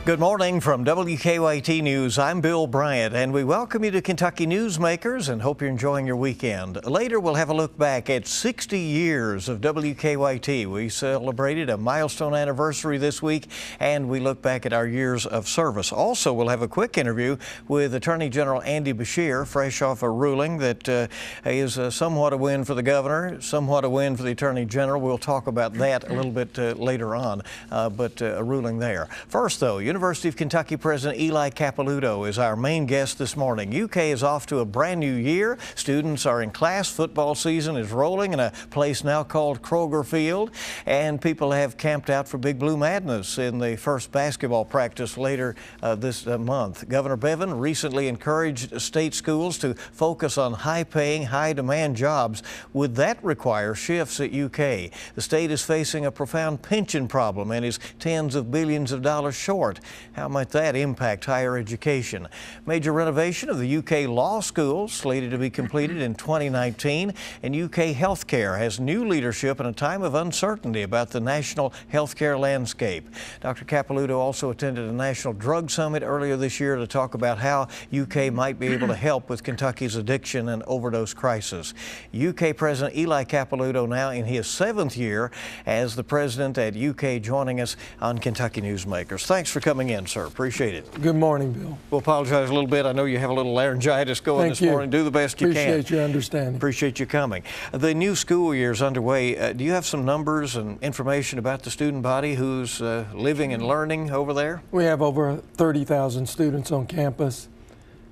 Good morning from WKYT News. I'm Bill Bryant, and we welcome you to Kentucky Newsmakers and hope you're enjoying your weekend. Later, we'll have a look back at 60 years of WKYT. We celebrated a milestone anniversary this week, and we look back at our years of service. Also, we'll have a quick interview with Attorney General Andy Beshear, fresh off a ruling that is somewhat a win for the governor, somewhat a win for the Attorney General. We'll talk about that a little bit later on, but a ruling there. First, though, University of Kentucky President Eli Capilouto is our main guest this morning. UK is off to a brand new year. Students are in class. Football season is rolling in a place now called Kroger Field, and people have camped out for Big Blue Madness in the first basketball practice later this month. Governor Bevin recently encouraged state schools to focus on high-paying, high-demand jobs. Would that require shifts at UK? The state is facing a profound pension problem and is tens of billions of dollars short. How might that impact higher education? Major renovation of the UK law school slated to be completed in 2019, and UK healthcare has new leadership in a time of uncertainty about the national healthcare landscape. Dr. Capilouto also attended a national drug summit earlier this year to talk about how UK might be able to help with Kentucky's addiction and overdose crisis. UK President Eli Capilouto now in his 7th year as the president at UK, joining us on Kentucky Newsmakers. Thanks for coming in, sir. Appreciate it. Good morning, Bill. We'll apologize a little bit. I know you have a little laryngitis going this morning. Do the best you can. Appreciate your understanding. Appreciate you coming. The new school year is underway. Do you have some numbers and information about the student body who's living and learning over there? We have over 30,000 students on campus.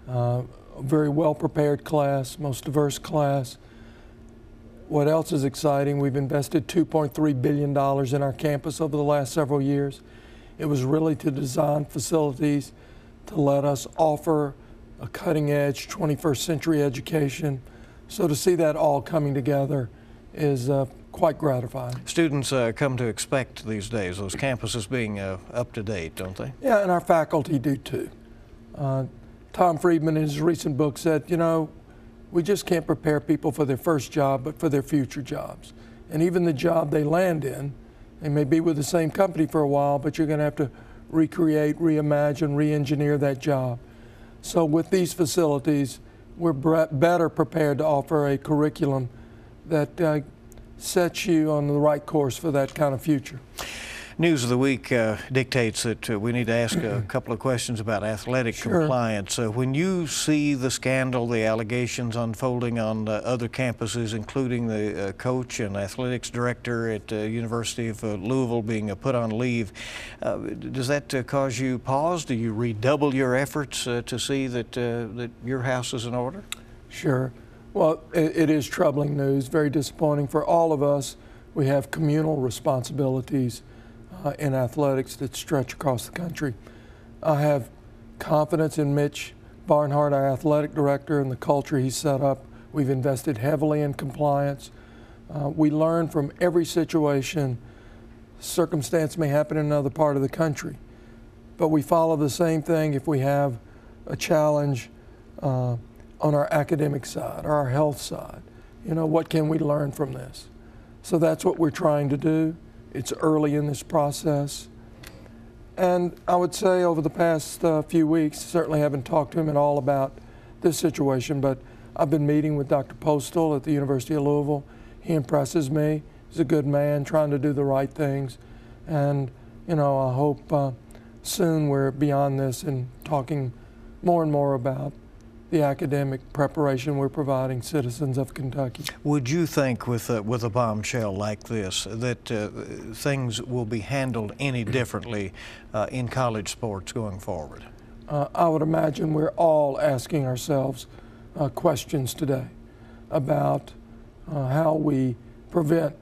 A very well-prepared class, most diverse class. What else is exciting? We've invested $2.3 billion in our campus over the last several years. It was really to design facilities to let us offer a cutting-edge 21st century education. So to see that all coming together is quite gratifying. Students come to expect these days those campuses being up to date, don't they? Yeah, and our faculty do too. Tom Friedman in his recent book said, you know, we just can't prepare people for their first job, but for their future jobs. And even the job they land in, they may be with the same company for a while, but you're going to have to recreate, reimagine, re-engineer that job. So with these facilities, we're better prepared to offer a curriculum that sets you on the right course for that kind of future. News of the week dictates that we need to ask a couple of questions about athletic compliance. When you see the scandal, the allegations unfolding on other campuses, including the coach and athletics director at the University of Louisville being put on leave, does that cause you pause? Do you redouble your efforts to see that your house is in order? Sure. Well, it is troubling news, very disappointing for all of us. We have communal responsibilities in athletics that stretch across the country. I have confidence in Mitch Barnhart, our athletic director, and the culture he's set up. We've invested heavily in compliance. We learn from every situation. Circumstance may happen in another part of the country, but we follow the same thing if we have a challenge on our academic side or our health side. You know, what can we learn from this? So that's what we're trying to do. It's early in this process. And I would say over the past few weeks, certainly haven't talked to him at all about this situation, but I've been meeting with Dr. Postal at the University of Louisville. He impresses me. He's a good man, trying to do the right things. And, you know, I hope soon we're beyond this and talking more and more about the academic preparation we're providing citizens of Kentucky. Would you think with a bombshell like this that things will be handled any differently in college sports going forward? I would imagine we're all asking ourselves questions today about how we prevent,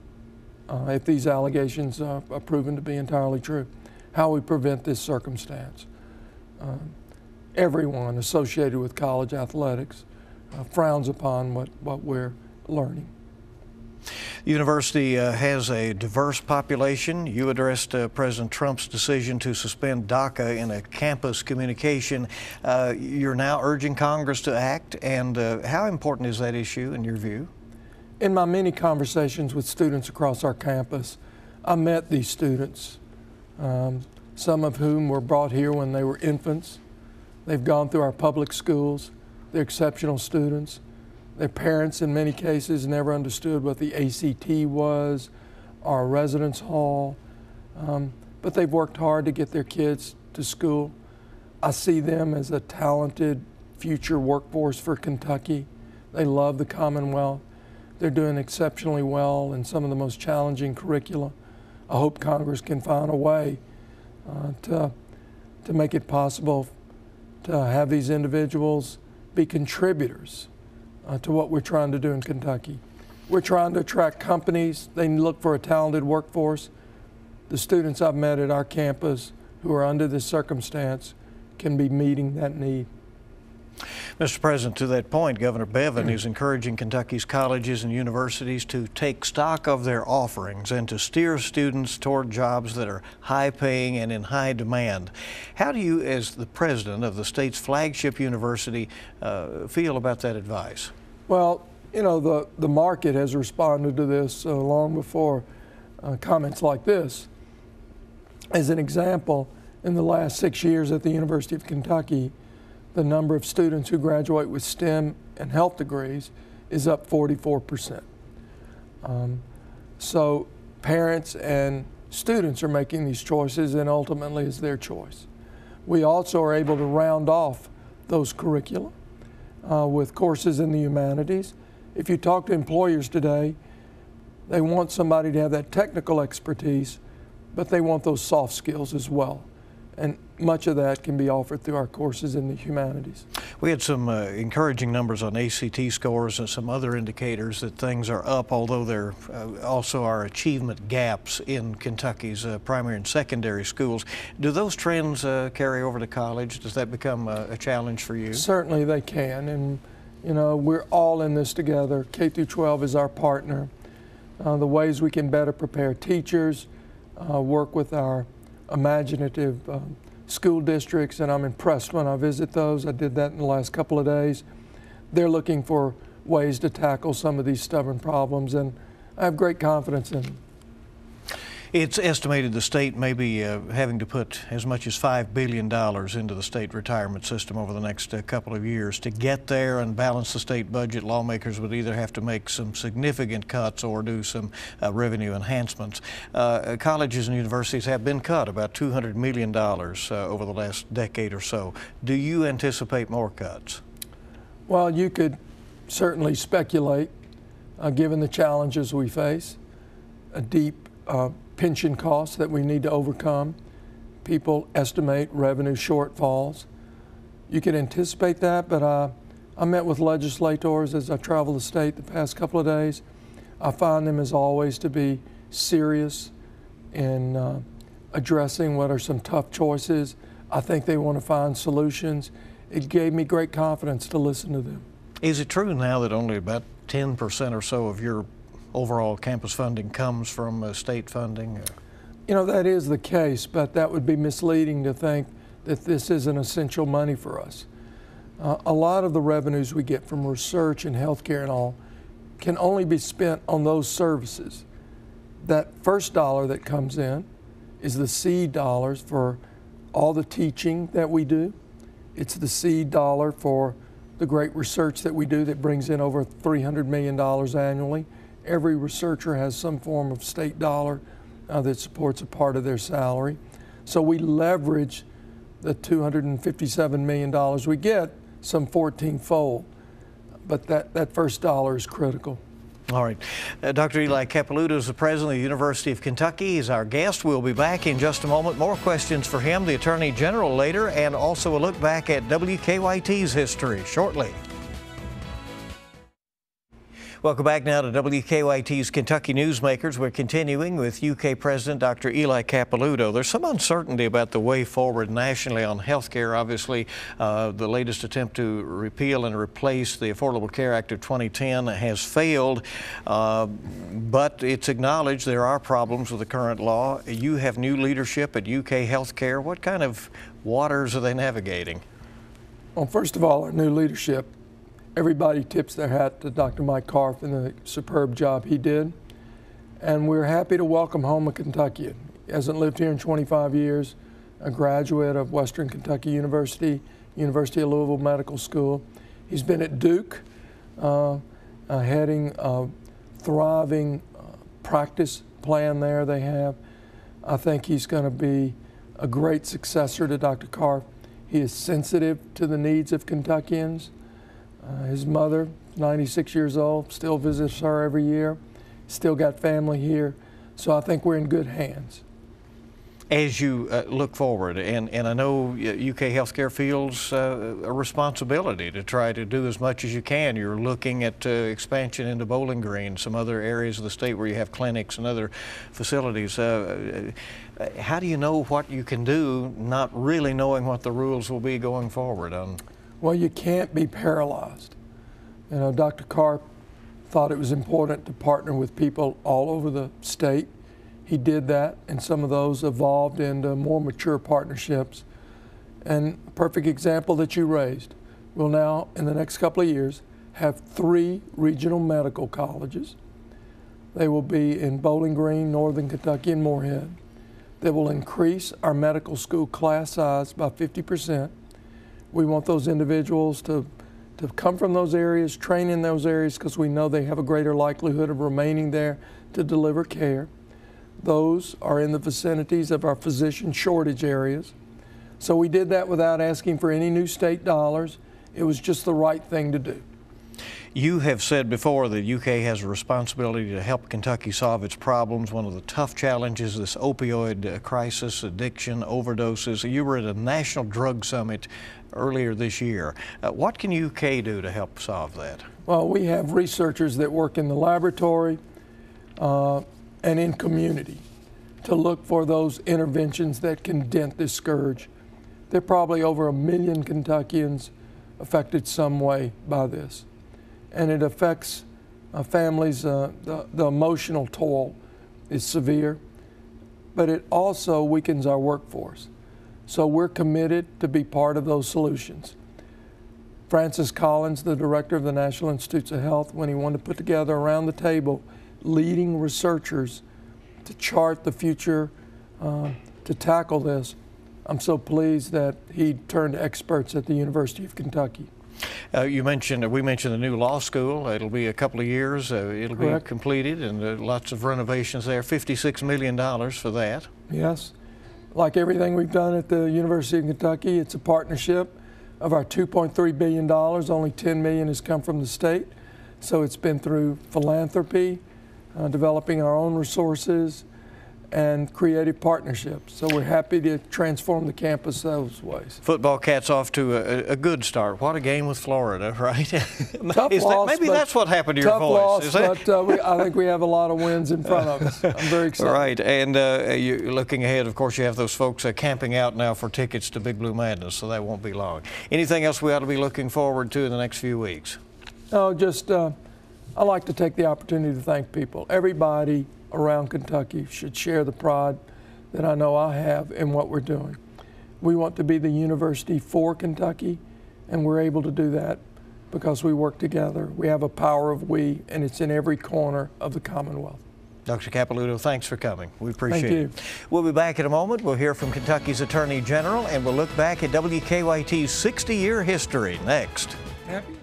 if these allegations are proven to be entirely true, how we prevent this circumstance. Everyone associated with college athletics frowns upon what we're learning. The university has a diverse population. You addressed President Trump's decision to suspend DACA in a campus communication. You're now urging Congress to act, and how important is that issue in your view? In my many conversations with students across our campus, I met these students some of whom were brought here when they were infants. They've gone through our public schools. They're exceptional students. Their parents, in many cases, never understood what the ACT was or a residence hall, but they've worked hard to get their kids to school. I see them as a talented future workforce for Kentucky. They love the Commonwealth. They're doing exceptionally well in some of the most challenging curricula. I hope Congress can find a way to make it possible to have these individuals be contributors to what we're trying to do in Kentucky. We're trying to attract companies. They look for a talented workforce. The students I've met at our campus who are under this circumstance can be meeting that need. Mr. President, to that point, Governor Bevin is encouraging Kentucky's colleges and universities to take stock of their offerings and to steer students toward jobs that are high-paying and in high demand. How do you, as the president of the state's flagship university, feel about that advice? Well, you know, the market has responded to this long before comments like this. As an example, in the last 6 years at the University of Kentucky, the number of students who graduate with STEM and health degrees is up 44%. So parents and students are making these choices, and ultimately it's their choice. We also are able to round off those curricula with courses in the humanities. If you talk to employers today, they want somebody to have that technical expertise, but they want those soft skills as well. And much of that can be offered through our courses in the humanities. We had some encouraging numbers on ACT scores and some other indicators that things are up, although there also are achievement gaps in Kentucky's primary and secondary schools. Do those trends carry over to college? Does that become a challenge for you? Certainly they can, and you know, we're all in this together. K through 12 is our partner. The ways we can better prepare teachers, work with our imaginative school districts, and I'm impressed when I visit those. I did that in the last couple of days. They're looking for ways to tackle some of these stubborn problems, and I have great confidence in them. It's estimated the state may be having to put as much as $5 billion into the state retirement system over the next couple of years. To get there and balance the state budget, lawmakers would either have to make some significant cuts or do some revenue enhancements. Colleges and universities have been cut about $200 million over the last decade or so. Do you anticipate more cuts? Well, you could certainly speculate, given the challenges we face, a deep pension costs that we need to overcome. People estimate revenue shortfalls. You can anticipate that, but I met with legislators as I traveled the state the past couple of days. I find them, as always, to be serious in addressing what are some tough choices. I think they want to find solutions. It gave me great confidence to listen to them. Is it true now that only about 10% or so of your overall campus funding comes from state funding? You know, that is the case, but that would be misleading to think that this isn't essential money for us. A lot of the revenues we get from research and healthcare and all can only be spent on those services. That first dollar that comes in is the seed dollars for all the teaching that we do. It's the seed dollar for the great research that we do that brings in over $300 million annually. Every researcher has some form of state dollar that supports a part of their salary. So we leverage the $257 million we get some 14-fold. But that first dollar is critical. All right. Dr. Eli Capilouto is the president of the University of Kentucky. He's our guest. We'll be back in just a moment. More questions for him, the Attorney General, later, and also a look back at WKYT's history shortly. Welcome back now to WKYT's Kentucky Newsmakers. We're continuing with UK President Dr. Eli Capilouto. There's some uncertainty about the way forward nationally on health care. Obviously, the latest attempt to repeal and replace the Affordable Care Act of 2010 has failed, but it's acknowledged there are problems with the current law. You have new leadership at UK Healthcare. What kind of waters are they navigating? Well, first of all, our new leadership, everybody tips their hat to Dr. Mike Karff and the superb job he did. And we're happy to welcome home a Kentuckian. He hasn't lived here in 25 years, a graduate of Western Kentucky University, University of Louisville Medical School. He's been at Duke, heading a thriving practice plan there they have. I think he's going to be a great successor to Dr. Carr. He is sensitive to the needs of Kentuckians. His mother, 96 years old, still visits her every year, still got family here. So I think we're in good hands. As you look forward, and I know UK Healthcare feels a responsibility to try to do as much as you can. You're looking at expansion into Bowling Green, some other areas of the state where you have clinics and other facilities. How do you know what you can do, not really knowing what the rules will be going forward on? Well, you can't be paralyzed. You know, Dr. Carr thought it was important to partner with people all over the state. He did that, and some of those evolved into more mature partnerships. And a perfect example that you raised, we'll now, in the next couple of years, have 3 regional medical colleges. They will be in Bowling Green, Northern Kentucky, and Moorhead. They will increase our medical school class size by 50%. We want those individuals to come from those areas, train in those areas, because we know they have a greater likelihood of remaining there to deliver care. Those are in the vicinities of our physician shortage areas. So we did that without asking for any new state dollars. It was just the right thing to do. You have said before that UK has a responsibility to help Kentucky solve its problems. One of the tough challenges, this opioid crisis, addiction, overdoses. You were at a national drug summit earlier this year. What can UK do to help solve that? Well, we have researchers that work in the laboratory and in community to look for those interventions that can dent this scourge. There are probably over 1 million Kentuckians affected some way by this. And it affects families, the emotional toll is severe, but it also weakens our workforce. So we're committed to be part of those solutions. Francis Collins, the director of the National Institutes of Health, when he wanted to put together around the table leading researchers to chart the future, to tackle this, I'm so pleased that he turned to experts at the University of Kentucky. We mentioned the new law school. It'll be a couple of years. It'll Correct. be completed, and lots of renovations there. $56 million for that. Yes. Like everything we've done at the University of Kentucky, it's a partnership. Of our $2.3 billion, only $10 million has come from the state. So it's been through philanthropy, developing our own resources, and creative partnerships. So we're happy to transform the campus those ways. Football cat's off to a good start. What a game with Florida, right? Tough loss, maybe that's what happened to your voice. Tough loss, but I think we have a lot of wins in front of us. I'm very excited. Right, and you're looking ahead, of course, you have those folks camping out now for tickets to Big Blue Madness, so that won't be long. Anything else we ought to be looking forward to in the next few weeks? No, just I like to take the opportunity to thank people. Everybody around Kentucky should share the pride that I know I have in what we're doing. We want to be the university for Kentucky, and we're able to do that because we work together. We have a power of we, and it's in every corner of the Commonwealth. Dr. Capilouto, thanks for coming. We appreciate it. Thank you. We'll be back in a moment. We'll hear from Kentucky's Attorney General, and we'll look back at WKYT's 60-year history next. Happy.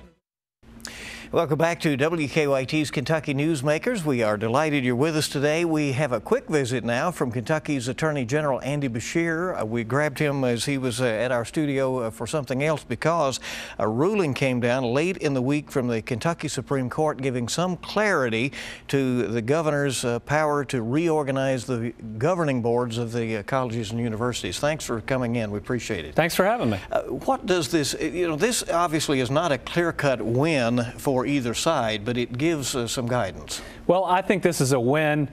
Welcome back to WKYT's Kentucky Newsmakers. We are delighted you're with us today. We have a quick visit now from Kentucky's Attorney General Andy Beshear. We grabbed him as he was at our studio for something else because a ruling came down late in the week from the Kentucky Supreme Court giving some clarity to the governor's power to reorganize the governing boards of the colleges and universities. Thanks for coming in. We appreciate it. Thanks for having me. What does this, this obviously is not a clear-cut win for either side, but it gives some guidance. Well, I think this is a win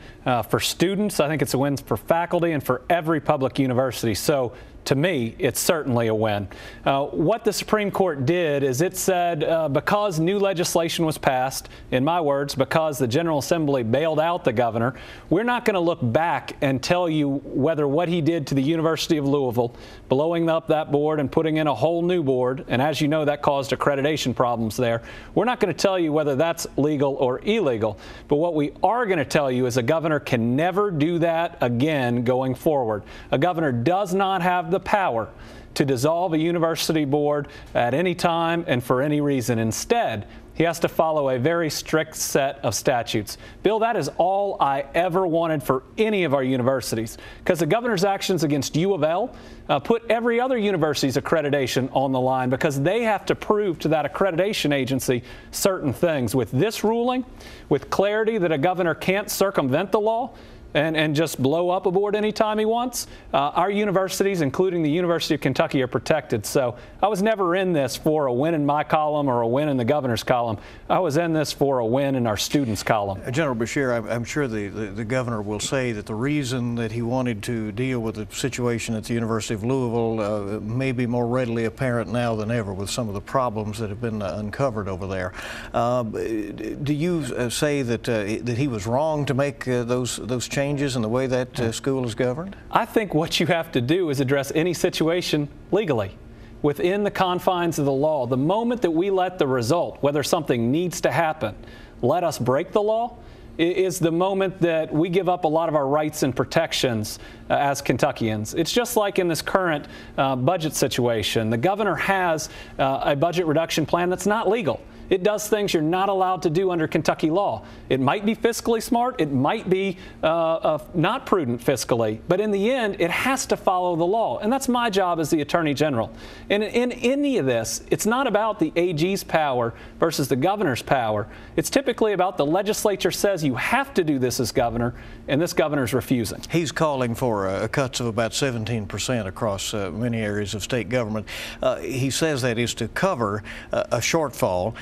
for students. I think it's a win for faculty and for every public university. So to me, it's certainly a win. What the Supreme Court did is it said because new legislation was passed, in my words, because the General Assembly bailed out the governor, we're not going to look back and tell you whether what he did to the University of Louisville, blowing up that board and putting in a whole new board, and as you know, that caused accreditation problems there. We're not going to tell you whether that's legal or illegal, but what we are going to tell you is a governor can never do that again going forward. A governor does not have the the power to dissolve a university board at any time and for any reason. Instead, he has to follow a very strict set of statutes. Bill, that is all I ever wanted for any of our universities, because the governor's actions against U of L put every other university's accreditation on the line, because they have to prove to that accreditation agency certain things. With this ruling, with clarity that a governor can't circumvent the law and just blow up a board anytime he wants, our universities, including the University of Kentucky, are protected. So I was never in this for a win in my column or a win in the governor's column. I was in this for a win in our students' column. General Beshear, I'm sure the governor will say that the reason that he wanted to deal with the situation at the University of Louisville may be more readily apparent now than ever with some of the problems that have been uncovered over there. Do you say that he was wrong to make those changes in the way that school is governed? I think what you have to do is address any situation legally, within the confines of the law. The moment that we let the result, whether something needs to happen, let us break the law, is the moment that we give up a lot of our rights and protections as Kentuckians. It's just like in this current budget situation. The governor has a budget reduction plan that's not legal. It does things you're not allowed to do under Kentucky law. It might be fiscally smart. It might be not prudent fiscally. But in the end, it has to follow the law. And that's my job as the Attorney General. And in any of this, it's not about the AG's power versus the governor's power. It's typically about the legislature says you have to do this as governor, and this governor's refusing. He's calling for cuts of about 17% across many areas of state government. He says that is to cover a shortfall.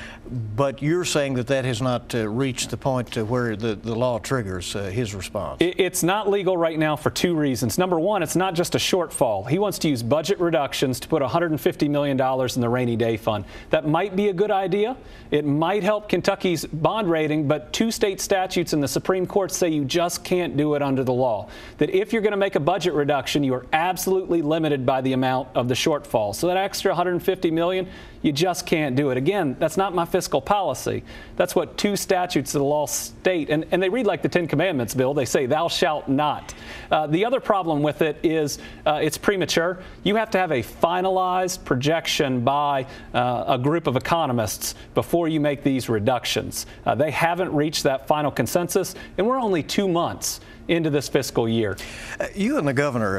But you're saying that that has not reached the point where the law triggers his response. It's not legal right now for two reasons. Number one, it's not just a shortfall. He wants to use budget reductions to put $150 million in the rainy day fund. That might be a good idea. It might help Kentucky's bond rating, but two state statutes in the Supreme Court say you just can't do it under the law. That if you're going to make a budget reduction, you are absolutely limited by the amount of the shortfall. So that extra $150 million, you just can't do it. Again, that's not my fiscal policy. That's what two statutes of the law state. And they read like the Ten Commandments, Bill. They say, thou shalt not. The other problem with it is it's premature. You have to have a finalized projection by a group of economists before you make these reductions. They haven't reached that final consensus, and we're only 2 months into this fiscal year. You and the governor,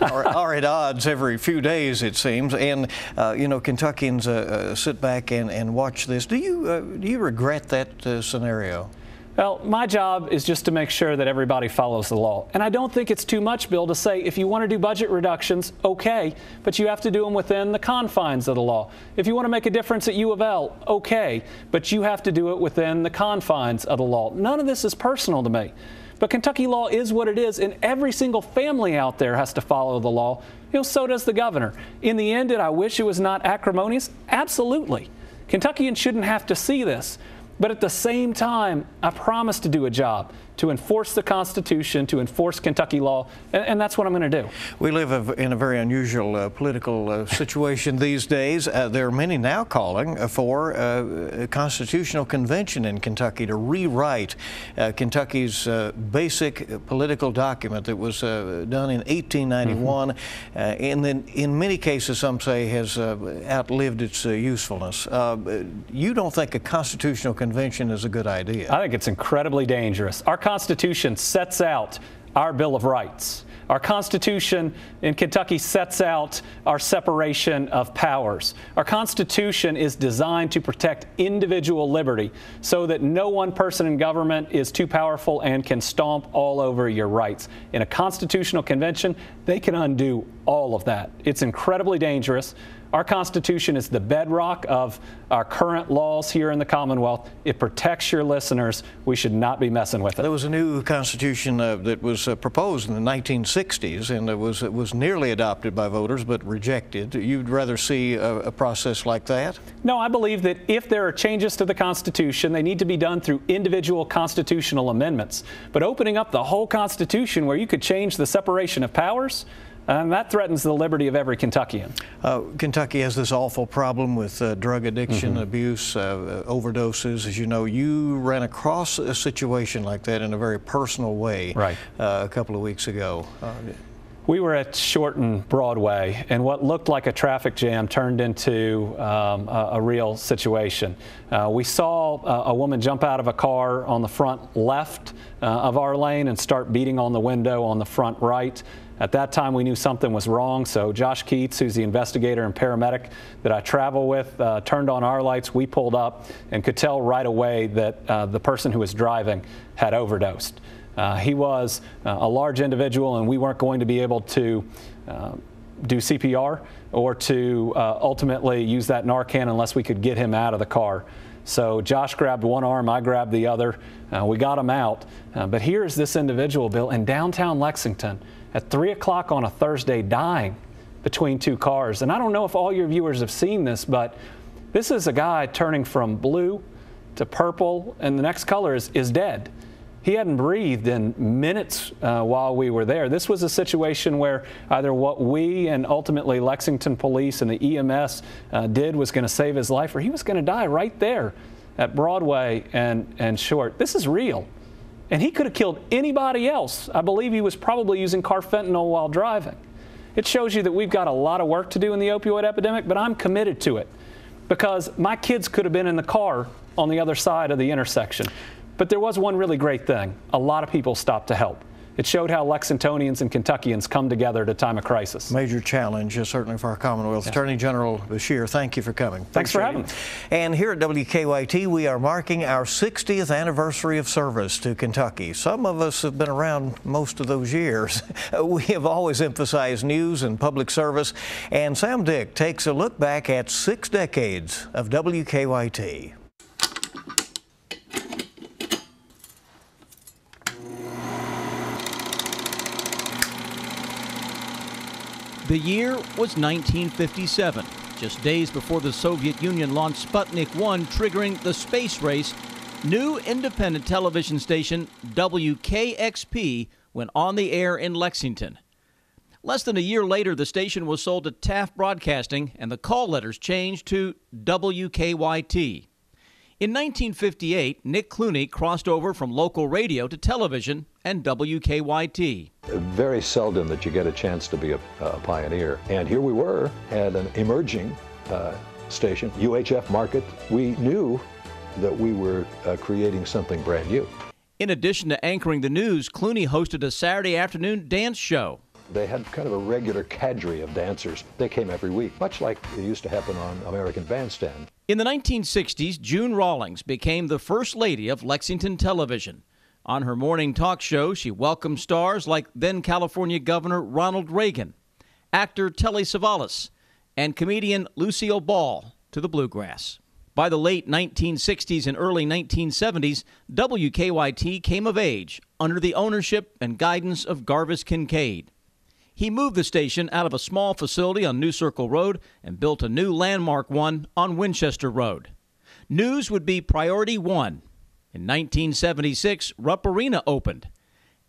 are at odds every few days, it seems, and Kentuckians sit back and watch this. Do you regret that scenario? Well, my job is just to make sure that everybody follows the law. And I don't think it's too much, Bill, to say if you want to do budget reductions, okay, but you have to do them within the confines of the law. If you want to make a difference at U of L, okay, but you have to do it within the confines of the law. None of this is personal to me. But Kentucky law is what it is, and every single family out there has to follow the law. So does the governor. In the end, did I wish it was not acrimonious? Absolutely. Kentuckians shouldn't have to see this. But at the same time, I promise to do a job, to enforce the Constitution, to enforce Kentucky law, and that's what I'm going to do. We live in a very unusual political situation these days. There are many now calling for a constitutional convention in Kentucky to rewrite Kentucky's basic political document that was done in 1891, and then in many cases, some say, has outlived its usefulness. You don't think a constitutional convention is a good idea? I think it's incredibly dangerous. Our Constitution sets out our Bill of Rights. Our Constitution in Kentucky sets out our separation of powers. Our Constitution is designed to protect individual liberty so that no one person in government is too powerful and can stomp all over your rights. In a constitutional convention, they can undo all of that. It's incredibly dangerous. Our Constitution is the bedrock of our current laws here in the Commonwealth. It protects your listeners. We should not be messing with it. There was a new Constitution that was proposed in the 1960s, and it was nearly adopted by voters but rejected. You'd rather see a process like that? No, I believe that if there are changes to the Constitution, they need to be done through individual constitutional amendments. But opening up the whole Constitution where you could change the separation of powers, and that threatens the liberty of every Kentuckian. Kentucky has this awful problem with drug addiction, abuse, overdoses. As you know, you ran across a situation like that in a very personal way a couple of weeks ago. We were at Shorten Broadway, and what looked like a traffic jam turned into a real situation. We saw a woman jump out of a car on the front left of our lane and start beating on the window on the front right. At that time, we knew something was wrong, so Josh Keats, who's the investigator and paramedic that I travel with, turned on our lights. We pulled up and could tell right away that the person who was driving had overdosed. He was a large individual, and we weren't going to be able to do CPR or to ultimately use that Narcan unless we could get him out of the car. So Josh grabbed one arm, I grabbed the other. We got him out. But here's this individual, Bill, in downtown Lexington at 3 o'clock on a Thursday dying between two cars. And I don't know if all your viewers have seen this, but this is a guy turning from blue to purple, and the next color is dead. He hadn't breathed in minutes while we were there. This was a situation where either what we and ultimately Lexington Police and the EMS did was going to save his life, or he was going to die right there at Broadway and Short. This is real. And he could have killed anybody else. I believe he was probably using carfentanil while driving. It shows you that we've got a lot of work to do in the opioid epidemic, but I'm committed to it because my kids could have been in the car on the other side of the intersection. But there was one really great thing. A lot of people stopped to help. It showed how Lexingtonians and Kentuckians come together at a time of crisis. Major challenge, certainly for our Commonwealth. Yes. Attorney General Beshear, thank you for coming. Thanks for having me. And here at WKYT, we are marking our 60th anniversary of service to Kentucky. Some of us have been around most of those years. We have always emphasized news and public service, and Sam Dick takes a look back at 6 decades of WKYT. The year was 1957, just days before the Soviet Union launched Sputnik 1, triggering the space race. New independent television station WKXP went on the air in Lexington. Less than a year later, the station was sold to Taft Broadcasting, and the call letters changed to WKYT. In 1958, Nick Clooney crossed over from local radio to television and WKYT. Very seldom that you get a chance to be a pioneer. And here we were at an emerging station, UHF market. We knew that we were creating something brand new. In addition to anchoring the news, Clooney hosted a Saturday afternoon dance show. They had kind of a regular cadre of dancers. They came every week, much like it used to happen on American Bandstand. In the 1960s, June Rawlings became the first lady of Lexington television. On her morning talk show, she welcomed stars like then California Governor Ronald Reagan, actor Telly Savalas, and comedian Lucille Ball to the bluegrass. By the late 1960s and early 1970s, WKYT came of age under the ownership and guidance of Garvis Kincaid. He moved the station out of a small facility on New Circle Road and built a new landmark one on Winchester Road. News would be priority one. In 1976, Rupp Arena opened.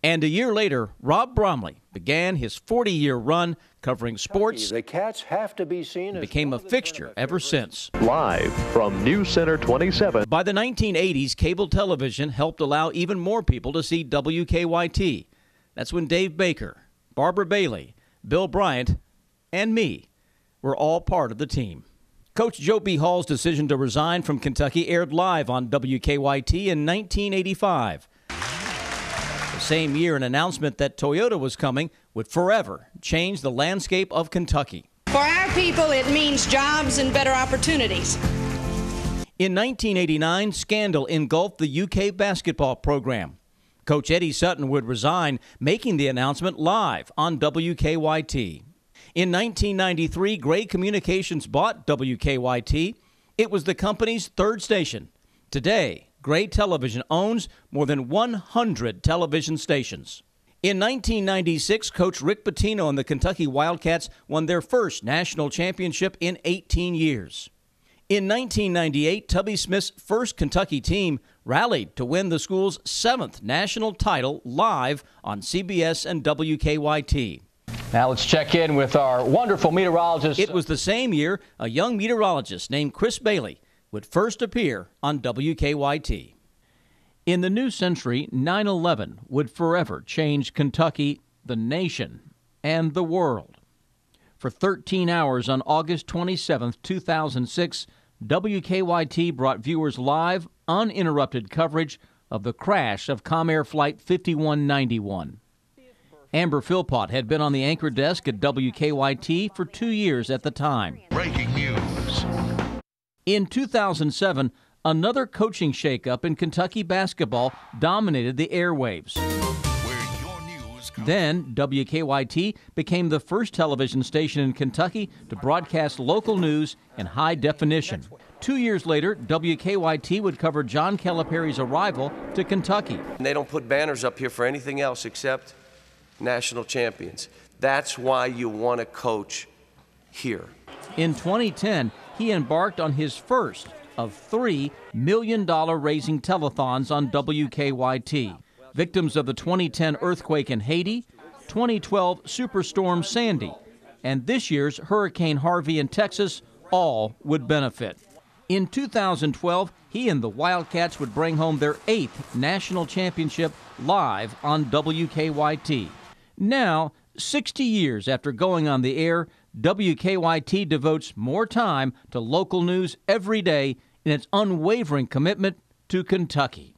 And a year later, Rob Bromley began his 40-year run covering sports. The Cats have to be seen as became a fixture ever since. Live from News Center 27. By the 1980s, cable television helped allow even more people to see WKYT. That's when Dave Baker, Barbara Bailey, Bill Bryant, and me were all part of the team. Coach Joe B. Hall's decision to resign from Kentucky aired live on WKYT in 1985. The same year, an announcement that Toyota was coming would forever change the landscape of Kentucky. For our people, it means jobs and better opportunities. In 1989, scandal engulfed the UK basketball program. Coach Eddie Sutton would resign, making the announcement live on WKYT. In 1993, Gray Communications bought WKYT. It was the company's third station. Today, Gray Television owns more than 100 television stations. In 1996, Coach Rick Pitino and the Kentucky Wildcats won their first national championship in 18 years. In 1998, Tubby Smith's first Kentucky team rallied to win the school's 7th national title live on CBS and WKYT. Now let's check in with our wonderful meteorologist. It was the same year a young meteorologist named Chris Bailey would first appear on WKYT. In the new century, 9/11 would forever change Kentucky, the nation, and the world. For 13 hours on August 27, 2006, WKYT brought viewers live, uninterrupted coverage of the crash of Comair Flight 5191. Amber Philpott had been on the anchor desk at WKYT for 2 years at the time. Breaking news. In 2007, another coaching shakeup in Kentucky basketball dominated the airwaves. Then, WKYT became the first television station in Kentucky to broadcast local news in high definition. 2 years later, WKYT would cover John Calipari's arrival to Kentucky. They don't put banners up here for anything else except national champions. That's why you want to coach here. In 2010, he embarked on his first of 3 $1 million raising telethons on WKYT. Victims of the 2010 earthquake in Haiti, 2012 Superstorm Sandy, and this year's Hurricane Harvey in Texas all would benefit. In 2012, he and the Wildcats would bring home their 8th national championship live on WKYT. Now, 60 years after going on the air, WKYT devotes more time to local news every day in its unwavering commitment to Kentucky.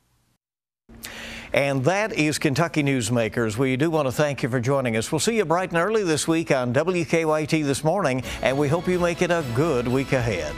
And that is Kentucky Newsmakers. We do want to thank you for joining us. We'll see you bright and early this week on WKYT This Morning, and we hope you make it a good week ahead.